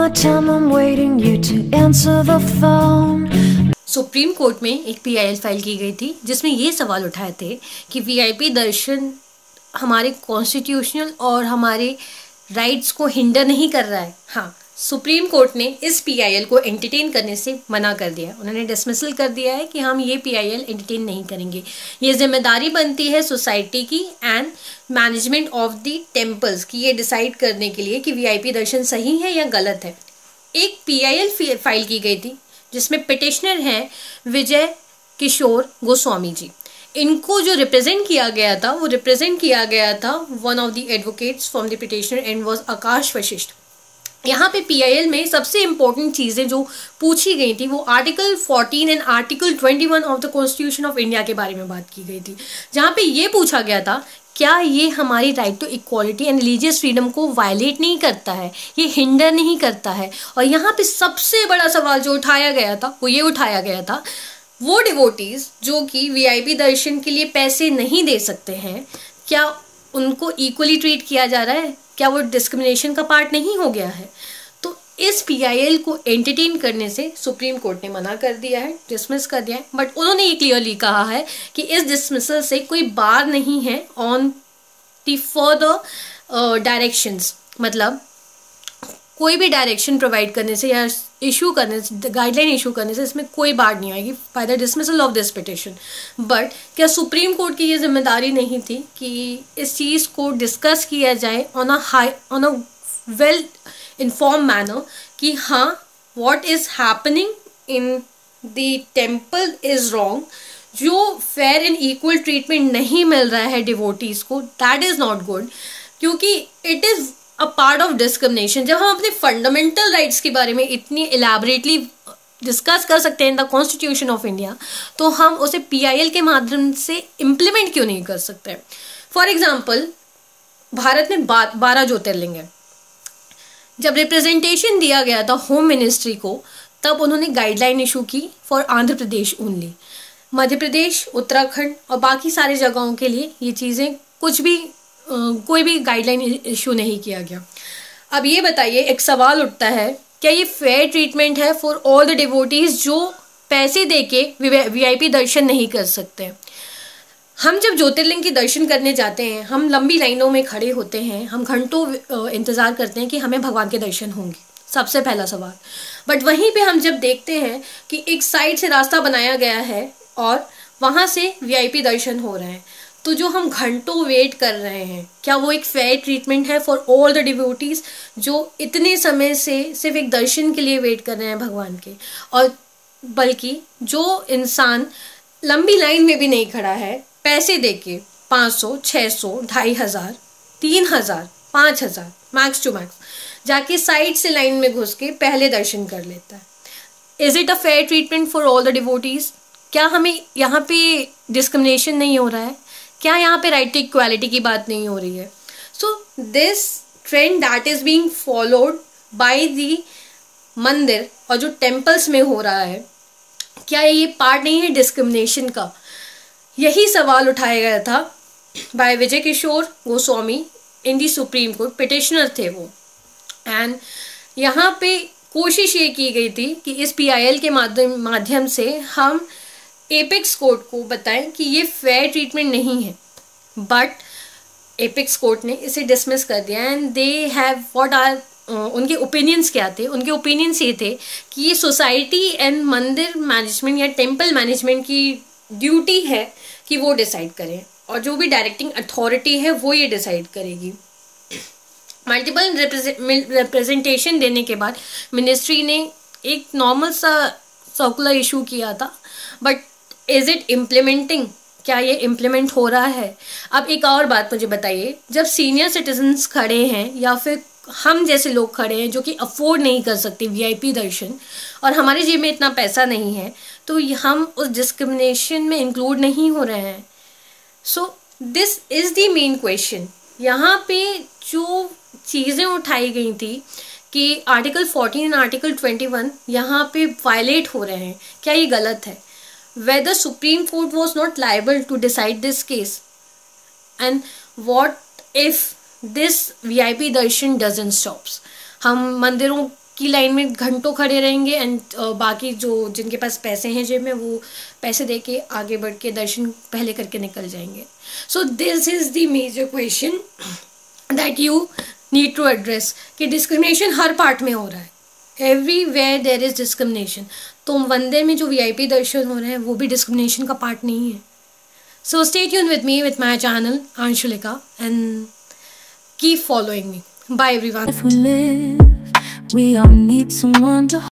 my time, I'm waiting you to answer the phone. Supreme court में एक PIL file की गई थी जिसमें ये सवाल उठाए थे कि वीआईपी दर्शन हमारे कॉन्स्टिट्यूशनल और हमारे राइट्स को हिंडर नहीं कर रहा है। हाँ, सुप्रीम कोर्ट ने इस पीआईएल को एंटरटेन करने से मना कर दिया। उन्होंने डिसमिसल कर दिया है कि हम ये पीआईएल एंटरटेन नहीं करेंगे। ये जिम्मेदारी बनती है सोसाइटी की and management of the temples की ये डिसाइड करने के लिए कि वीआईपी दर्शन सही है या गलत है। एक पीआईएल फाइल की गई थी जिसमें पिटिशनर हैं विजय किशोर गोस्वामी जी। इनको जो रिप्रेजेंट किया गया था one of the advocates from the petitioner and was Akash Vashishtha. यहाँ पे पीआईएल में सबसे इम्पोर्टेंट चीज़ें जो पूछी गई थी वो article 14 and article 21 of the constitution of India के बारे में बात की गई थी, जहाँ पे ये पूछा गया था क्या ये हमारी right to equality and religious freedom को वायलेट नहीं करता है, ये हिंडर नहीं करता है। और यहाँ पे सबसे बड़ा सवाल जो उठाया गया था वो डिवोटीज जो कि वीआईपी दर्शन के लिए पैसे नहीं दे सकते हैं, क्या उनको इक्वली ट्रीट किया जा रहा है? क्या वो डिस्क्रिमिनेशन का पार्ट नहीं हो गया है? तो इस पीआईएल को एंटरटेन करने से सुप्रीम कोर्ट ने मना कर दिया है, डिसमिस कर दिया है। बट उन्होंने ये क्लियरली कहा है कि इस डिसमिसल से कोई बार नहीं है ऑन द फर्दर डायरेक्शंस, मतलब कोई भी डायरेक्शन प्रोवाइड करने से या इशू करने से, गाइडलाइन इशू करने से इसमें कोई बार नहीं आएगी by the dismissal of this petition. But क्या सुप्रीम कोर्ट की ये जिम्मेदारी नहीं थी कि इस चीज़ को डिस्कस किया जाए on a well inform manner कि हाँ what is happening in the temple is wrong, जो फेयर एंड इक्वल ट्रीटमेंट नहीं मिल रहा है डिवोटीज़ को, दैट इज़ नॉट गुड, क्योंकि it is a part of discrimination. जब हम अपने फंडामेंटल राइट्स के बारे में इतनी एलैबोरेटली डिस्कस कर सकते हैं in the constitution of India, तो हम उसे पीआईएल के माध्यम से इम्प्लीमेंट क्यों नहीं कर सकते? फॉर एग्जाम्पल, भारत में 12 ज्योतिर्लिंग है। जब रिप्रेजेंटेशन दिया गया था होम मिनिस्ट्री को, तब उन्होंने गाइडलाइन इशू की फॉर आंध्र प्रदेश ओनली। मध्य प्रदेश, उत्तराखंड और बाकी सारी जगहों के लिए ये चीज़ें कोई भी गाइडलाइन इशू नहीं किया गया। अब ये बताइए, एक सवाल उठता है, क्या ये फेयर ट्रीटमेंट है फॉर ऑल द डिवोटीज जो पैसे देके वीआईपी दर्शन नहीं कर सकते? हम जब ज्योतिर्लिंग की दर्शन करने जाते हैं, हम लंबी लाइनों में खड़े होते हैं, हम घंटों इंतज़ार करते हैं कि हमें भगवान के दर्शन होंगे, सबसे पहला सवाल। बट वहीं पे हम जब देखते हैं कि एक साइड से रास्ता बनाया गया है और वहाँ से वीआईपी दर्शन हो रहे हैं, तो जो हम घंटों वेट कर रहे हैं, क्या वो एक फेयर ट्रीटमेंट है फॉर ऑल द डिवोटीज जो इतने समय से सिर्फ एक दर्शन के लिए वेट कर रहे हैं भगवान के? और बल्कि जो इंसान लंबी लाइन में भी नहीं खड़ा है, पैसे देके 500, 600, 2500, 3000, 5000 मैक्स टू मैक्स जाके साइड से लाइन में घुस के पहले दर्शन कर लेता है। Is it a fair treatment for all the devotees? क्या हमें यहाँ पे डिस्क्रिमिनेशन नहीं हो रहा है? क्या यहाँ पे राइट टू इक्वालिटी की बात नहीं हो रही है? So this trend that is being followed by the मंदिर और जो टेम्पल्स में हो रहा है, क्या ये पार्ट नहीं है डिस्क्रिमिनेशन का? यही सवाल उठाया गया था बाय विजय किशोर गोस्वामी इन दी सुप्रीम कोर्ट, पिटिशनर थे वो। एंड यहाँ पे कोशिश ये की गई थी कि इस पीआईएल के माध्यम से हम एपेक्स कोर्ट को बताएं कि ये फेयर ट्रीटमेंट नहीं है। बट एपेक्स कोर्ट ने इसे डिसमिस कर दिया and they have what are उनके ओपिनियंस क्या थे? उनके ओपिनियंस ये थे कि ये सोसाइटी एंड मंदिर मैनेजमेंट या टेम्पल मैनेजमेंट की ड्यूटी है कि वो डिसाइड करें, और जो भी डायरेक्टिंग अथॉरिटी है वो ये डिसाइड करेगी। मल्टीपल रिप्रेजेंटेशन देने के बाद मिनिस्ट्री ने एक नॉर्मल सा सर्कुलर इशू किया था, बट इज इट इम्प्लीमेंटिंग? क्या ये इम्प्लीमेंट हो रहा है? अब एक और बात मुझे बताइए, जब सीनियर सिटीजन्स खड़े हैं या फिर हम जैसे लोग खड़े हैं जो कि अफोर्ड नहीं कर सकते वीआईपी दर्शन और हमारे जेब में इतना पैसा नहीं है, तो हम उस डिस्क्रिमिनेशन में इंक्लूड नहीं हो रहे हैं। सो this is the main question. यहाँ पे जो चीज़ें उठाई गई थी कि आर्टिकल 14 एंड आर्टिकल 21 यहाँ पे वायलेट हो रहे हैं, क्या ये गलत है? Whether Supreme Court was not liable to decide this case, and what if this VIP darshan doesn't stops? हम मंदिरों की लाइन में घंटों खड़े रहेंगे एंड बाकी जो जिनके पास पैसे हैं जेब में वो पैसे दे के आगे बढ़ के दर्शन पहले करके निकल जाएंगे. So this is the major question that you need to address कि डिस्क्रिमिनेशन हर पार्ट में हो रहा है. Everywhere there is discrimination. तो वंदे में जो VIP दर्शन हो रहे हैं वो भी डिस्क्रिमिनेशन का पार्ट नहीं है. So stay tune with me with my channel Anshulika and keep following me. Bye everyone. If we live, we all need someone to